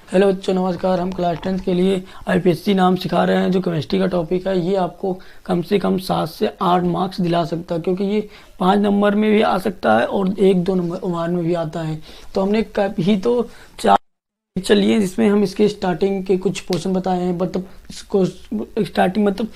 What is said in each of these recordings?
Hello बच्चों, नमस्कार। हम क्लास 10 के लिए आईपीएससी नाम सिखा रहे हैं, जो केमिस्ट्री का टॉपिक है। ये आपको कम से कम 7 से 8 मार्क्स दिला सकता है, क्योंकि ये 5 नंबर में भी आ सकता है और 1-2 नंबर में भी आता है। तो हमने ही तो 4 चलिए, जिसमें हम इसके स्टार्टिंग के कुछ पोर्शन बताए हैं। मतलब इसको स्टार्टिंग मतलब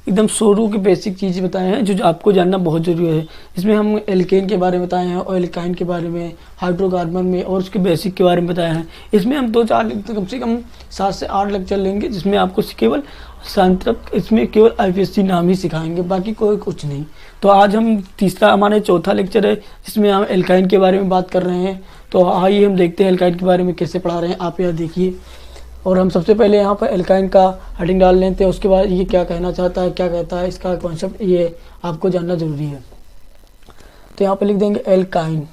एकदम शुरू की बेसिक चीज़ें बताए हैं, जो आपको जानना बहुत ज़रूरी है। इसमें हम एल्केन के बारे में बताए हैं, और एल्काइन के बारे में, हाइड्रोकार्बन में, और उसके बेसिक के बारे में बताया है। इसमें हम 2-4 कम से कम 7 से 8 लेक्चर लेंगे, जिसमें आपको केवल संतृप्त, इसमें केवल आईपीएससी नाम ही सिखाएंगे, बाकी कोई कुछ नहीं। तो आज हम हमारे चौथा लेक्चर है, जिसमें हम एल्काइन के बारे में बात कर रहे हैं। तो आइए हम देखते हैं एल्काइन के बारे में कैसे पढ़ा रहे हैं। आप यहाँ देखिए, और हम सबसे पहले यहाँ पर एल्काइन का हेडिंग डाल लेते हैं। उसके बाद ये क्या कहना चाहता है, क्या कहता है, इसका कॉन्सेप्ट ये आपको जानना जरूरी है। तो यहाँ पर लिख देंगे एल्काइन।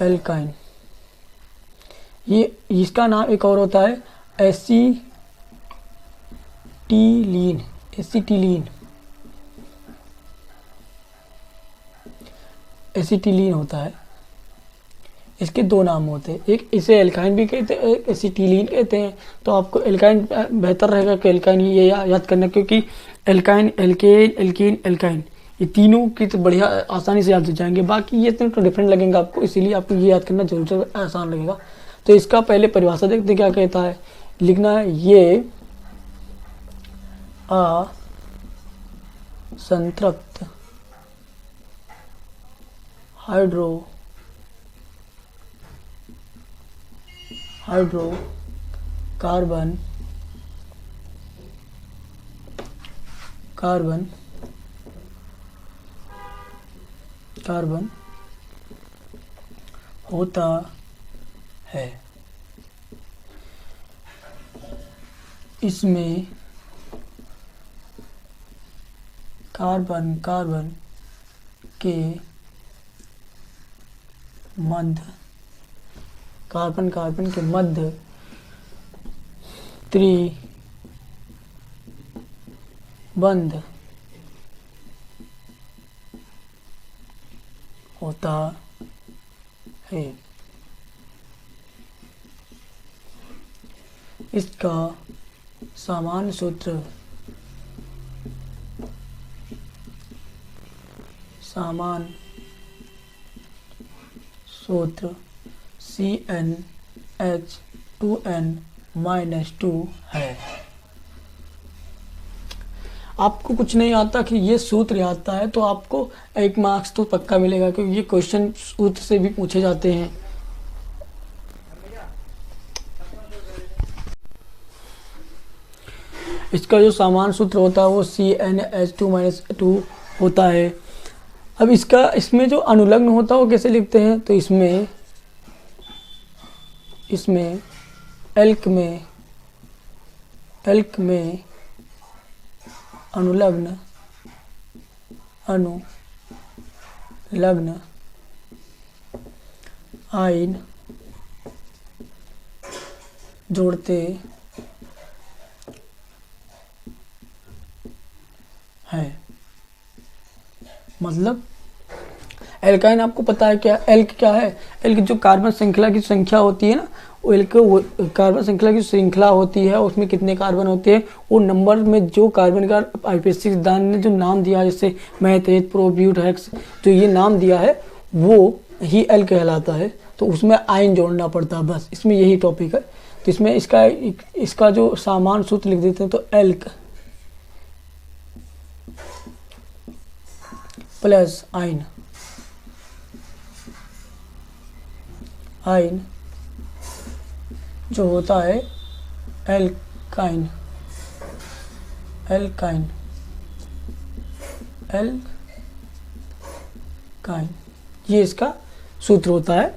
एल्काइन, ये इसका नाम एक और होता है एसिटिलीन। एसिटिलीन, एसिटिलीन होता है। इसके 2 नाम होते हैं, एक इसे एल्काइन भी कहते हैं, एक एसिटिलीन कहते हैं। तो आपको एल्काइन बेहतर रहेगा कि एल्काइन ही ये याद करना, क्योंकि एल्काइन, एल्केन, एल्कीन, एल्काइन, ये तीनों की तो बढ़िया आसानी से याद हो जाएंगे। बाकी ये तो डिफरेंट लगेंगे आपको, इसीलिए आपको ये याद करना जरूर आसान लगेगा। तो इसका पहले परिभाषा देखते क्या कहता है। लिखना है, ये असंतृप्त हाइड्रोकार्बन होता है। इसमें कार्बन के मध्य त्रिबंध होता है। इसका सामान्य सूत्र CnH2n-2 है। आपको कुछ नहीं आता कि ये सूत्र आता है, तो आपको 1 मार्क्स तो पक्का मिलेगा, क्योंकि ये क्वेश्चन सूत्र से भी पूछे जाते हैं। इसका जो सामान्य सूत्र होता है वो CnH2-2 होता है। अब इसमें जो अनुलग्न होता है वो कैसे लिखते हैं। तो इसमें एल्क में अनुलग्न आयन जोड़ते हैं। मतलब एल्काइन आपको पता है क्या, एल्क क्या है। एल्क जो कार्बन श्रृंखला की संख्या होती है ना, वो कार्बन श्रृंखला की श्रृंखला होती है, उसमें कितने कार्बन होते हैं, वो नंबर में जो कार्बन का आईपीएससी सिद्धांत ने जो नाम दिया है, जैसे मैथेट, प्रोब्यूट, हेक्स, जो ये नाम दिया है वो ही एल्क कहलाता है। तो उसमें आयन जोड़ना पड़ता है, बस इसमें यही टॉपिक है। तो इसमें इसका जो सामान्य सूत्र लिख देते हैं, तो एल्क प्लस आयन जो होता है एल्काइन, ये इसका सूत्र होता है।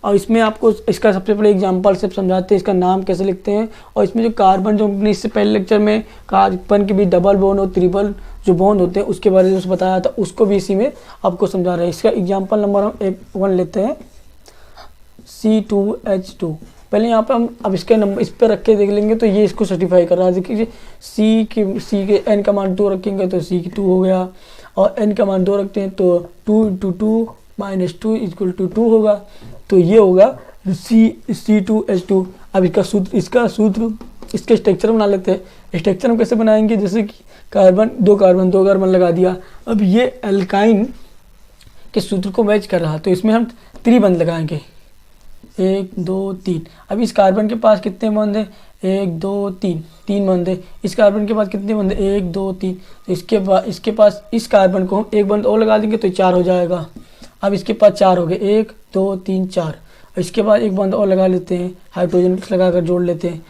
और इसमें आपको इसका सबसे पहले एग्जांपल से समझाते हैं इसका नाम कैसे लिखते हैं। और इसमें जो कार्बन, जो हमने इससे पहले लेक्चर में कार्बन के भी डबल बॉन्ड और ट्रिपल जो बॉन्ड होते हैं उसके बारे में बताया था, उसको भी इसी में आपको समझा रहे हैं। इसका एग्जांपल नंबर हम 1 लेते हैं, C2H2। पहले यहाँ पे हम अब इसके नंबर इस पर रख के देख लेंगे, तो ये इसको सर्टिफाई कर रहा है। देखिए सी के n का मान 2 रखेंगे तो C2 हो गया, और n का मान 2 रखते हैं तो 2 × 2 - 2 = 2 होगा। तो ये होगा C2H2। अब इसका सूत्र इसके स्ट्रक्चर बना लेते हैं। स्ट्रक्चर हम कैसे बनाएंगे, जैसे कि दो कार्बन लगा दिया। अब ये एल्काइन के सूत्र को मैच कर रहा, तो इसमें हम त्रिबंध लगाएंगे, 1 2 3। अब इस कार्बन के पास कितने बंध हैं, 1 2 3, 3 बंध है। इस कार्बन के पास कितने बंध है, 1 2 3। तो इसके पास इस कार्बन को हम एक बंध और लगा देंगे तो 4 हो जाएगा। अब इसके पास 4 हो गए, 1 2 3 4। इसके बाद एक बंध और लगा लेते हैं, हाइड्रोजन लगाकर जोड़ लेते हैं,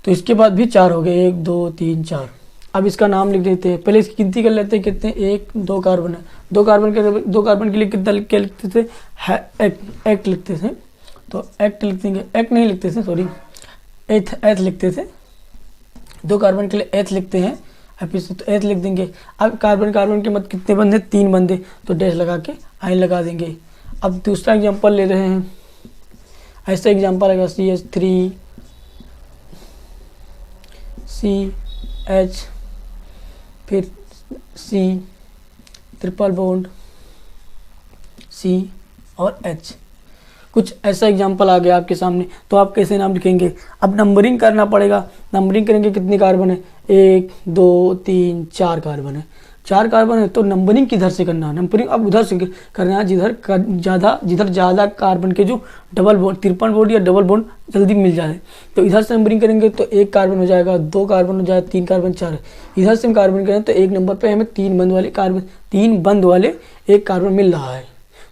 तो इसके बाद भी 4 हो गए, 1 2 3 4। अब इसका नाम लिख देते हैं, पहले इसकी गिनती कर लेते हैं कितने, 1 2 कार्बन है। दो कार्बन के लिए कितना क्या लिखते थे, एक्ट लिखते थे, तो एक्ट लिख देंगे, एक्ट नहीं लिखते थे, सॉरी एथ लिखते थे। दो कार्बन के लिए एथ लिखते हैं, तो एथ लिख देंगे। अब कार्बन के मत कितने बंदे, 3 बंदे, तो डैश लगा के आइन लगा देंगे। अब दूसरा एग्जांपल ले रहे हैं, ऐसा एग्जांपल आएगा CH3 CH, फिर C ट्रिपल बॉन्ड C और H। कुछ ऐसा एग्जांपल आ गया आपके सामने, तो आप कैसे नाम लिखेंगे। अब नंबरिंग करना पड़ेगा। नंबरिंग करेंगे, कितने कार्बन है, 1 2 3 4 कार्बन है। 4 कार्बन है, तो नंबरिंग किधर से करना है, नंबरिंग अब उधर से करना है जिधर ज़्यादा कार्बन के जो डबल बॉन्ड, ट्रिपल बॉन्ड या डबल बॉन्ड जल्दी मिल जाए, तो इधर से नंबरिंग करेंगे तो 1 कार्बन हो जाएगा, 2 कार्बन हो जाएगा, 3 कार्बन 4। इधर से हम कार्बन करें तो 1 नंबर पर हमें 3 बंद वाले एक कार्बन मिल रहा है,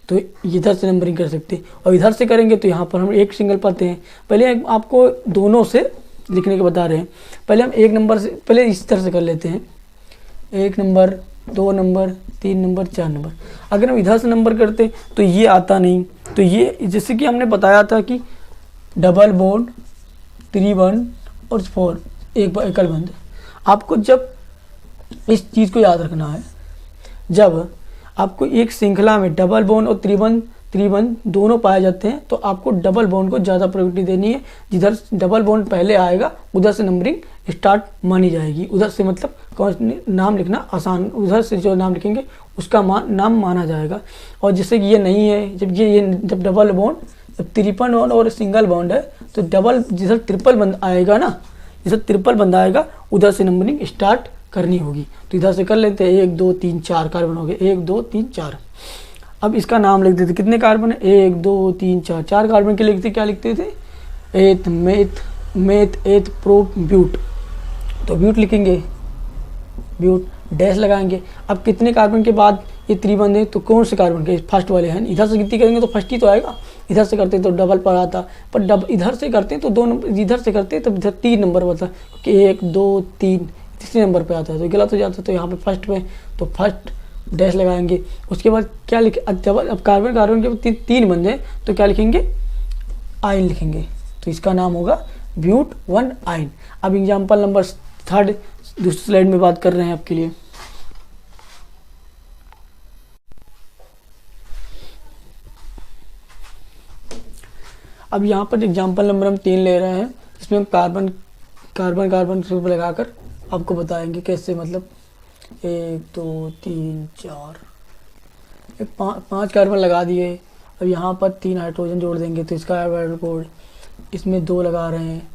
तो इधर से नंबरिंग कर सकते हैं। और इधर से करेंगे तो यहाँ पर हम एक सिंगल पाते हैं। पहले आपको दोनों से लिखने के बता रहे हैं। पहले हम 1 नंबर से, पहले इस तरह से कर लेते हैं, 1 नंबर 2 नंबर 3 नंबर 4 नंबर। अगर हम इधर से नंबर करते तो ये आता नहीं, तो ये जैसे कि हमने बताया था कि डबल बॉन्ड, त्रिबंध और 4 एक एकल बंध। आपको जब इस चीज़ को याद रखना है, जब आपको एक श्रृंखला में डबल बॉन्ड और त्रिबंध दोनों पाए जाते हैं, तो आपको डबल बॉन्ड को ज़्यादा प्रायोरिटी देनी है। जिधर डबल बॉन्ड पहले आएगा उधर से नंबरिंग स्टार्ट मानी जाएगी। उधर से मतलब नाम लिखना आसान, उधर से जो नाम लिखेंगे उसका नाम माना जाएगा। और जैसे कि ये नहीं है, जब डबल बॉन्ड, जब ट्रिपल बॉन्ड और सिंगल बॉन्ड है, तो जिधर ट्रिपल बंद आएगा ना, जिधर ट्रिपल बंद आएगा उधर से नंबरिंग स्टार्ट करनी होगी। तो इधर से कर लेते हैं, 1 2 3 4 कार्बन हो गए, 1 2 3 4। अब इसका नाम लिख देते, कितने कार्बन है, 1 2 3 4। 4 कार्बन के लिखते क्या लिखते थे, एथ मेथ एथ प्रो ब्यूट, तो ब्यूट लिखेंगे, ब्यूट डैश लगाएंगे। अब कितने कार्बन के बाद ये त्रिबंध है, तो कौन से कार्बन के, फर्स्ट वाले हैं। इधर से गिनती करेंगे तो फर्स्ट ही तो आएगा, इधर से करते तो डबल पर आता, पर इधर से करते हैं तो 2 नंबर, इधर से करते हैं तो इधर 3 नंबर बता, क्योंकि 1 2 3 तीसरे नंबर पे आता है, तो गलत हो जाता है। तो यहाँ पे फर्स्ट में, तो फर्स्ट डैश लगाएंगे। उसके बाद क्या लिखे, अब कार्बन के 3 बंदे, तो क्या लिखेंगे, आइन लिखेंगे, तो इसका नाम होगा ब्यूट 1 आइन। अब एग्जाम्पल नंबर 3 दूसरी स्लाइड में बात कर रहे हैं आपके लिए। अब यहाँ पर एग्जाम्पल नंबर हम 3 ले रहे हैं, इसमें हम कार्बन ग्रुप लगाकर आपको बताएंगे कैसे, मतलब 1 2 3 4 5 कार्बन लगा दिए। अब यहाँ पर 3 हाइड्रोजन जोड़ देंगे, तो इसका कोड, इसमें 2 लगा रहे हैं,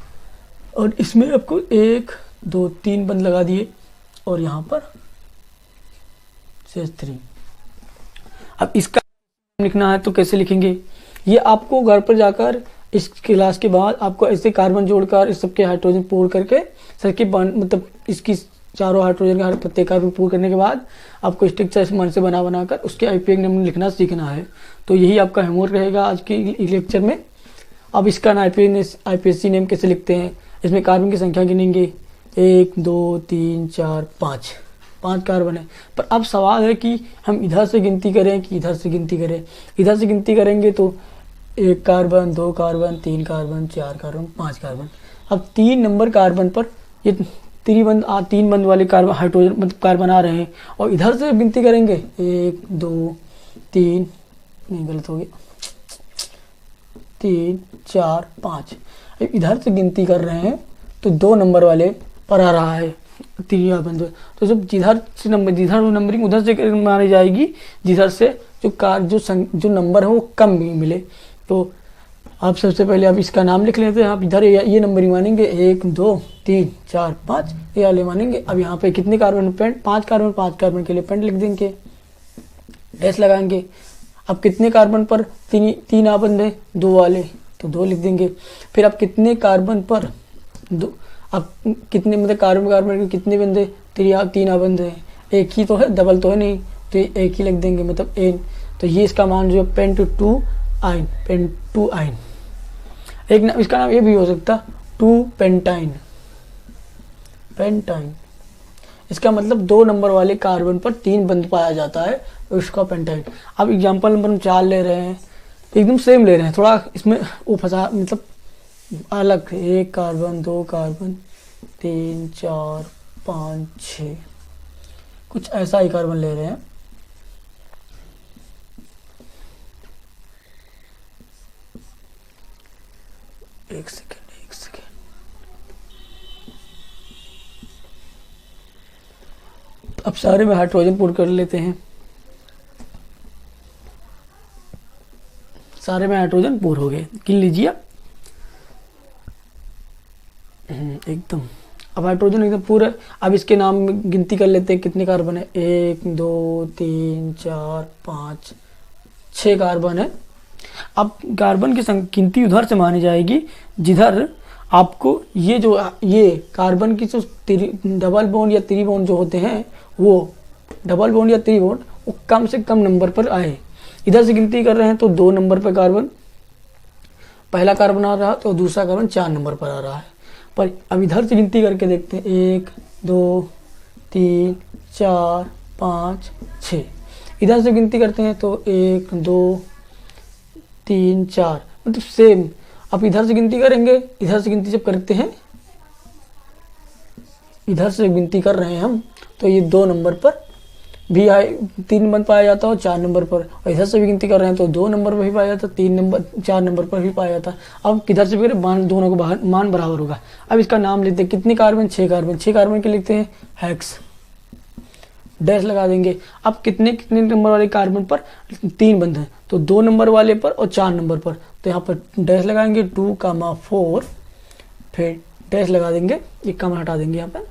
और इसमें आपको 1 2 3 बंद लगा दिए, और यहाँ पर CH3। अब इसका लिखना है तो कैसे लिखेंगे, ये आपको घर पर जाकर इस क्लास के बाद आपको ऐसे कार्बन जोड़कर इस सबके हाइड्रोजन पूर्ण करके सबके मतलब इसकी चारों हाइड्रोजन का प्रत्येक कार्बन पूर्ण करने के बाद आपको स्ट्रक्चर मन से बनाकर उसके आईपीएक नेम लिखना सीखना है। तो यही आपका होमवर्क रहेगा आज के लेक्चर में। अब इसका आईपीएससी नेम कैसे लिखते हैं, इसमें कार्बन की संख्या गिनेंगे, 1 2 3 4 5 कार्बन है। पर अब सवाल है कि हम इधर से गिनती करें कि इधर से गिनती करें। इधर से गिनती करेंगे तो 1 carbon 2 carbon 3 carbon 4 carbon 5 carbon. अब 3 नंबर कार्बन पर ये तीन बंद वाले कार्बन हाइड्रोजन मतलब कार्बन आ रहे हैं, और इधर से गिनती करेंगे 1 2 3, नहीं गलत हो गया, 3 4 5। इधर से गिनती कर रहे हैं तो 2 नंबर वाले पर आ रहा है 3 कार्बन। तो जब जिधर नंबरिंग उधर से मानी जाएगी जिधर से जो नंबर है वो कम मिले। तो आप सबसे पहले आप इसका नाम लिख लेते हैं। आप इधर ये नंबर मानेंगे 1 2 3 4 5 ये वाले मानेंगे। अब यहाँ पे कितने कार्बन पेंट, 5 कार्बन, 5 कार्बन के लिए पेंट लिख देंगे, डैश लगाएंगे। अब कितने कार्बन पर तीन आबंध है, 2 वाले, तो 2 लिख देंगे। फिर अब कितने कार्बन पर अब कितने मतलब कार्बन कार्बन के कितने बंद है, 3 आबंध है, एक ही तो है, डबल तो है नहीं, तो एक ही लिख देंगे, मतलब एन। तो ये इसका मान जो है पेंटूआइन, पेंटूआइन। एक नाम इसका नाम ये भी हो सकता 2 पेंटाइन, पेंटाइन। इसका मतलब 2 नंबर वाले कार्बन पर 3 बंध पाया जाता है, तो इसका पेंटाइन। अब एग्जांपल नंबर हम 4 ले रहे हैं, एकदम सेम ले रहे हैं, थोड़ा इसमें वो फंसा मतलब अलग, 1 कार्बन 2 कार्बन 3 4 5 6 कुछ ऐसा ही कार्बन ले रहे हैं। एक सेकेंड अब सारे में हाइड्रोजन पूर्ण कर लेते हैं, सारे में हाइड्रोजन पूर्ण हो गए, गिन लीजिए एकदम। अब हाइड्रोजन एकदम पूरा। अब इसके नाम में गिनती कर लेते हैं कितने कार्बन है, 1 2 3 4 5 6 कार्बन है। अब कार्बन की गिनती उधर से मानी जाएगी जिधर आपको ये कार्बन की जो डबल बॉन्ड या ट्री बॉन्ड जो होते हैं, वो डबल बॉन्ड या ट्री बॉन्ड वो कम से कम नंबर पर आए। इधर से गिनती कर रहे हैं तो 2 नंबर पर कार्बन, पहला कार्बन आ रहा है, तो दूसरा कार्बन 4 नंबर पर आ रहा है। पर अब इधर से गिनती करके देखते हैं, 1 2 3 4 5 6। इधर से गिनती करते हैं तो 1 2 3 4, मतलब सेम। अब इधर से गिनती करेंगे, इधर से गिनती जब करते हैं, इधर से गिनती कर रहे हैं हम, तो ये 2 नंबर पर भी 3 बंद पाया जाता है और 4 नंबर पर। और इधर से भी गिनती कर रहे हैं तो 2 नंबर पर भी पाया जाता है, 4 नंबर पर भी पाया जाता है। अब किधर से भी मान दोनों को मान बराबर होगा। अब इसका नाम लेते हैं, कितने कार्बन, 6 कार्बन, 6 कार्बन के लिखते हैं हेक्स, डैश लगा देंगे। अब कितने कितने नंबर वाले कार्बन पर 3 बंद हैं, तो 2 नंबर वाले पर और 4 नंबर पर, तो यहाँ पर डैश लगाएंगे 2 4, फिर डैश लगा देंगे, एक कम हटा देंगे यहाँ पर।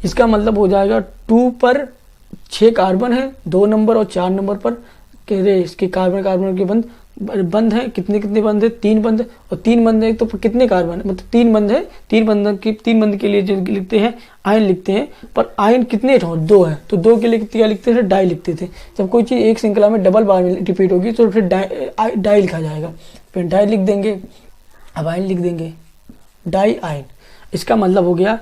इसका मतलब हो जाएगा 2 पर 6 कार्बन है, 2 नंबर और 4 नंबर पर इसके कार्बन कार्बन के बंद है, कितने कितने बंद है, 3 बंद है, और 3 बंद है तो कितने कार्बन है, मतलब 3 बंद है। 3 बंद के लिए जो लिखते हैं आयन लिखते हैं, पर आयन कितने 2 है, तो 2 के लिए क्या लिखते थे, डाई लिखते थे। जब कोई चीज़ एक श्रृंखला में डबल बार में रिपीट होगी तो फिर डाई लिखा जाएगा, फिर डाई लिख देंगे। अब आयन लिख देंगे, डाई आयन। इसका मतलब हो गया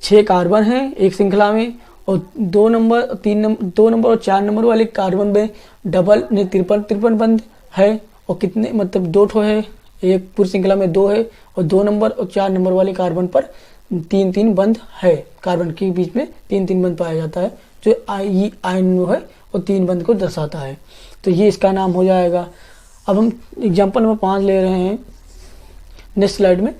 6 कार्बन है एक श्रृंखला में, और 2 नंबर 2 नंबर और 4 नंबर वाले कार्बन में डबल ने 53 बंद है, और कितने मतलब 2 ठो है, एक पूरी श्रृंखला में 2 है, और 2 नंबर और 4 नंबर वाले कार्बन पर 3 बंद है। कार्बन के बीच में 3 बंद पाया जाता है, जो आयन है वो 3 बंद को दर्शाता है। तो ये इसका नाम हो जाएगा। अब हम एग्जाम्पल नंबर 5 ले रहे हैं नेक्स्ट स्लाइड में।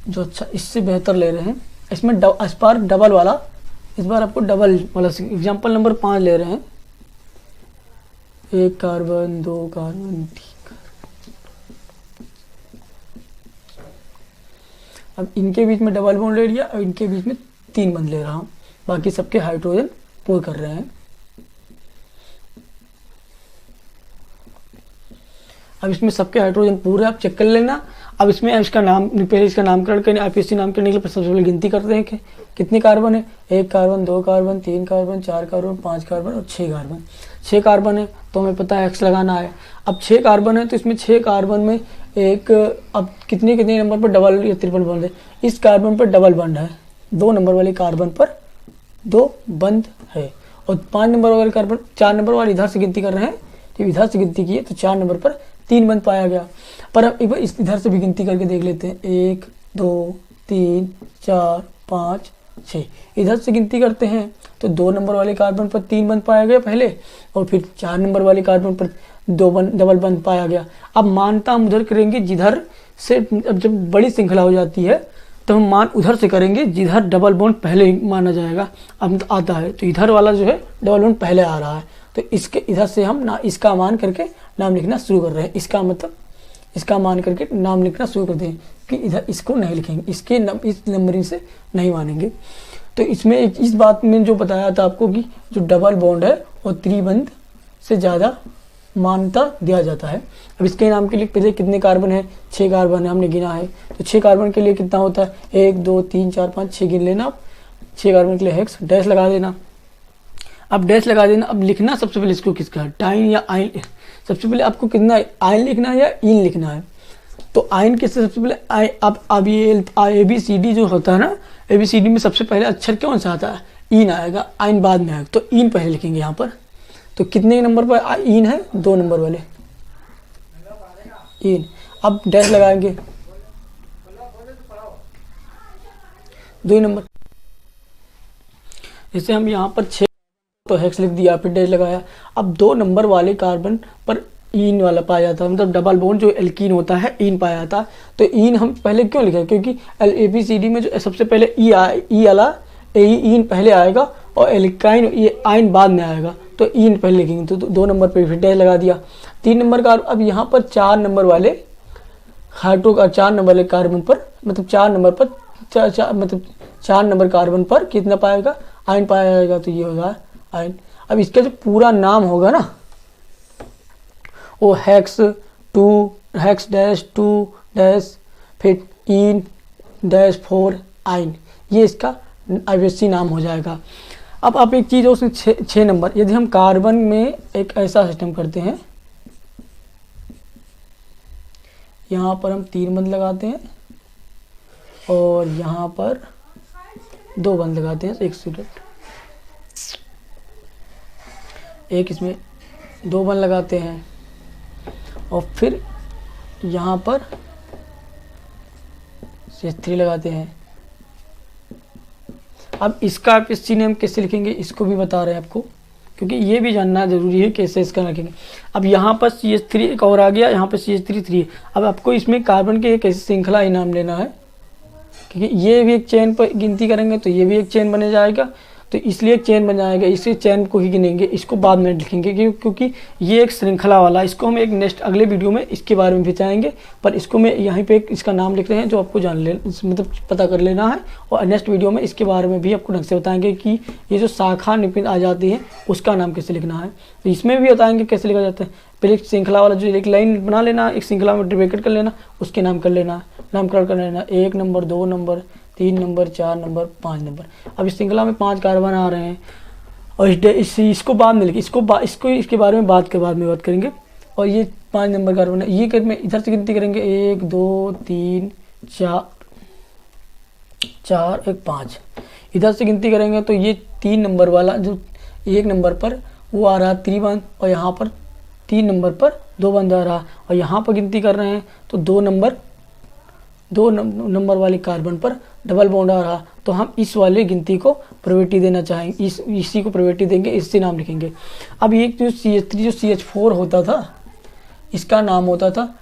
जो अच्छा इससे बेहतर ले रहे हैं, इसमें इस बार डबल वाला, इस बार आपको डबल वाला एग्जाम्पल नंबर 5 ले रहे हैं, 1 कार्बन 2 कार्बन 3 कार्बन। अब इनके बीच में डबल बॉन्ड ले लिया और इनके बीच में 3 बंद ले रहा हूँ, बाकी सबके हाइड्रोजन पूरे कर रहे हैं। अब इसमें सबके हाइड्रोजन पूरे आप चेक कर लेना। अब इसमें इसका नाम पहले इसका नामकरण करने, आईपीएससी नाम करने के लिए सबसे पहले गिनती करते हैं कि कितने कार्बन है, 1 carbon 2 carbon 3 carbon 4 carbon 5 carbon और 6 कार्बन। 6 कार्बन है तो हमें पता है एक्स लगाना है। अब 6 कार्बन है तो इसमें 6 कार्बन में एक, अब कितने कितने नंबर पर डबल या ट्रिपल बंद है, इस कार्बन पर डबल बंद है, 2 नंबर वाले कार्बन पर 2 बंद है, और 5 नंबर वाले कार्बन 4 नंबर वाले इधर से गिनती कर रहे हैं, तो इधर से गिनती की है तो 4 नंबर पर 3 बंद पाया गया। पर अब एक बार इस इधर से भी गिनती करके देख लेते हैं, 1 2 3 4 5 6। इधर से गिनती करते हैं तो 2 नंबर वाले कार्बन पर 3 बंद पाया गया पहले, और फिर 4 नंबर वाले कार्बन पर 2 डबल बंद पाया गया। अब मानता हम उधर करेंगे जिधर से, अब जब बड़ी श्रृंखला हो जाती है तो हम मान उधर से करेंगे जिधर डबल बॉन्ड पहले माना जाएगा। अब आता है तो इधर वाला जो है डबल बॉन्ड पहले आ रहा है, तो इसके इधर से हम ना इसका मान करके नाम लिखना शुरू कर रहे हैं। इसका मतलब इसका मान करके नाम लिखना शुरू कर दें कि इधर इसको नहीं लिखेंगे, इस नंबरिंग से नहीं मानेंगे। तो इसमें इस बात में जो बताया था आपको कि जो डबल बॉन्ड है वो त्रिबंध से ज़्यादा मान्यता दिया जाता है। अब इसके नाम के लिए पहले कितने कार्बन है, 6 कार्बन है, हमने गिना है। तो 6 कार्बन के लिए कितना होता है, 1 2 3 4 5 6 गिन लेना। आप 6 कार्बन के लिए हेक्स डैश लगा देना। अब डैश लगा देना। अब लिखना सबसे पहले इसको किसका है, टाइन या आइन। सबसे पहले आपको कितना है, आइन लिखना है या इन लिखना है। तो आइन किससे सबसे पहले अब ये ABCD जो होता है ना, ABCD में सबसे पहले अक्षर कौन सा आता है, इन आएगा, आइन बाद में आएगा। तो इन पहले लिखेंगे यहाँ पर। तो कितने नंबर पर इन है, 2 नंबर वाले इन। अब डैश लगाएंगे 2 नंबर। जैसे हम यहाँ पर 6 तो हेक्स लिख दिया, फिर डैश लगाया। अब 2 नंबर वाले कार्बन पर इन वाला पाया जाता है, मतलब डबल बॉन्ड जो एल्कीन होता है इन पाया जाता है। तो इन हम पहले क्यों लिखे, क्योंकि ABCD में जो सबसे पहले ई वाला इन पहले आएगा और एल्काइन ये आइन बाद में आएगा। तो इन पहले लिखेंगे। तो 2 नंबर पर फिर डैश लगा दिया। 3 नंबर का अब यहाँ पर 4 नंबर वाले हाइड्रो का 4 नंबर वाले कार्बन पर, मतलब 4 नंबर पर मतलब 4 नंबर कार्बन पर कितना पाएगा, आइन पाया जाएगा। तो ये होगा आइन। अब इसका जो पूरा नाम होगा ना वो हेक्स डैश 2 डैश फिर इन डैश 4 आइन, ये इसका IUPAC नाम हो जाएगा। अब आप एक चीज़ उसमें 6 नंबर, यदि हम कार्बन में एक ऐसा सिस्टम करते हैं, यहाँ पर हम 3 बंद लगाते हैं और यहाँ पर 2 बंद लगाते हैं, एक स्टूडेंट एक इसमें 2 बंद लगाते हैं और फिर यहाँ पर CH3 लगाते हैं। अब इसका IUPAC नेम कैसे लिखेंगे इसको भी बता रहे हैं आपको, क्योंकि ये भी जानना जरूरी है कैसे इसका लिखेंगे। अब यहाँ पर CH3 एक और आ गया, यहाँ पर CH3 3। अब आपको इसमें कार्बन के एक ऐसी श्रृंखला इनाम लेना है, क्योंकि ये भी एक चेन पर गिनती करेंगे तो ये भी एक चेन बने जाएगा। तो इसलिए एक चेन बन जाएगा, इसी चेन को ही गिनेंगे, इसको बाद में लिखेंगे क्योंकि ये एक श्रृंखला वाला। इसको हम एक नेक्स्ट अगले वीडियो में इसके बारे में बताएंगे, पर इसको मैं यहीं पे इसका नाम लिख रहे हैं जो आपको जान ले मतलब पता कर लेना है। और नेक्स्ट वीडियो में इसके बारे में भी आपको ढंग से बताएंगे कि ये जो शाखा निपिन आ जाती है उसका नाम कैसे लिखना है। तो इसमें भी बताएंगे कैसे लिखा जाता है। पहले एक श्रृंखला वाला जो एक लाइन बना लेना, एक श्रृंखला में ब्रैकेट कर लेना, उसके नाम कर लेना, नामकरण कर लेना, 1 number 2 number 3 number 4 number 5 number. अब इस श्रृंखला में 5 कार्बन आ रहे हैं और इसको बाद में लिखे, इसको इसके बारे में बाद करेंगे। और ये 5 नंबर कार्बन है, ये में इधर से गिनती करेंगे 1 2 3 4 1 5। इधर से गिनती करेंगे तो ये 3 नंबर वाला जो 1 नंबर पर वो आ रहा है त्रिबंध, और यहाँ पर 3 नंबर पर 2 बंद आ रहा, और यहाँ पर गिनती कर रहे हैं तो 2 नंबर वाले कार्बन पर डबल बॉन्ड आ रहा। तो हम इस वाले गिनती को प्रायोरिटी देना चाहेंगे, इसी को प्रायोरिटी देंगे, इससे नाम लिखेंगे। अब ये जो CH3 जो CH4 होता था इसका नाम होता था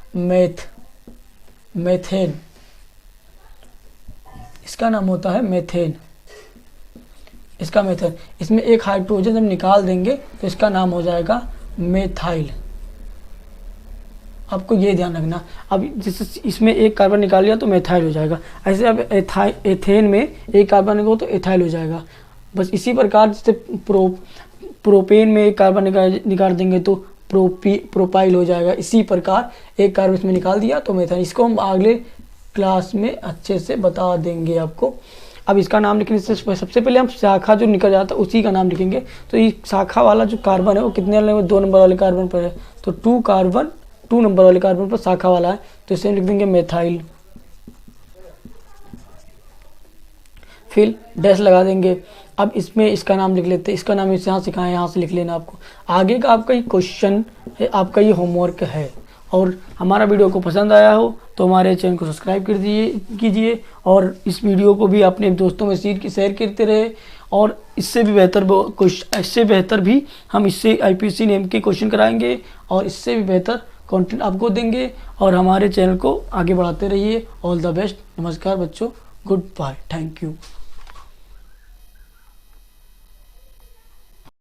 मेथेन, इसका नाम होता है मेथेन, इसका मेथेन। इसमें एक हाइड्रोजन जब निकाल देंगे तो इसका नाम हो जाएगा मेथाइल। आपको ये ध्यान रखना। अब जैसे इसमें एक कार्बन निकाल लिया तो मेथाइल हो जाएगा, ऐसे अब एथेन में एक कार्बन निकालो तो एथाइल हो जाएगा। बस इसी प्रकार जैसे प्रोपेन में एक कार्बन निकाल देंगे तो प्रोपाइल हो जाएगा। इसी प्रकार एक कार्बन इसमें निकाल दिया तो मेथाइल। इसको हम अगले क्लास में अच्छे से बता देंगे आपको। अब इसका नाम लिखने से सबसे पहले हम शाखा जो निकल जाता है उसी का नाम लिखेंगे। तो ये शाखा वाला जो कार्बन है वो कितने वाले, 2 नंबर वाले कार्बन पर है, तो 2 नंबर वाले कार्बन पर शाखा वाला है, तो इसे लिख देंगे मेथाइल। फिर डैश लगा देंगे। अब इसमें इसका नाम लिख लेते हैं, इसका नाम इस यहाँ सिखाएं, यहाँ से लिख लेना आपको। आगे का आपका ये क्वेश्चन है, आपका ये होमवर्क है। और हमारा वीडियो को पसंद आया हो तो हमारे चैनल को सब्सक्राइब कर कीजिए और इस वीडियो को भी अपने दोस्तों में शेयर करते रहे। और इससे बेहतर भी हम इससे IUPAC नेम के क्वेश्चन कराएंगे और इससे भी बेहतर कंटेंट आपको देंगे। और हमारे चैनल को आगे बढ़ाते रहिए। All the best. नमस्कार बच्चों। Goodbye, thank you.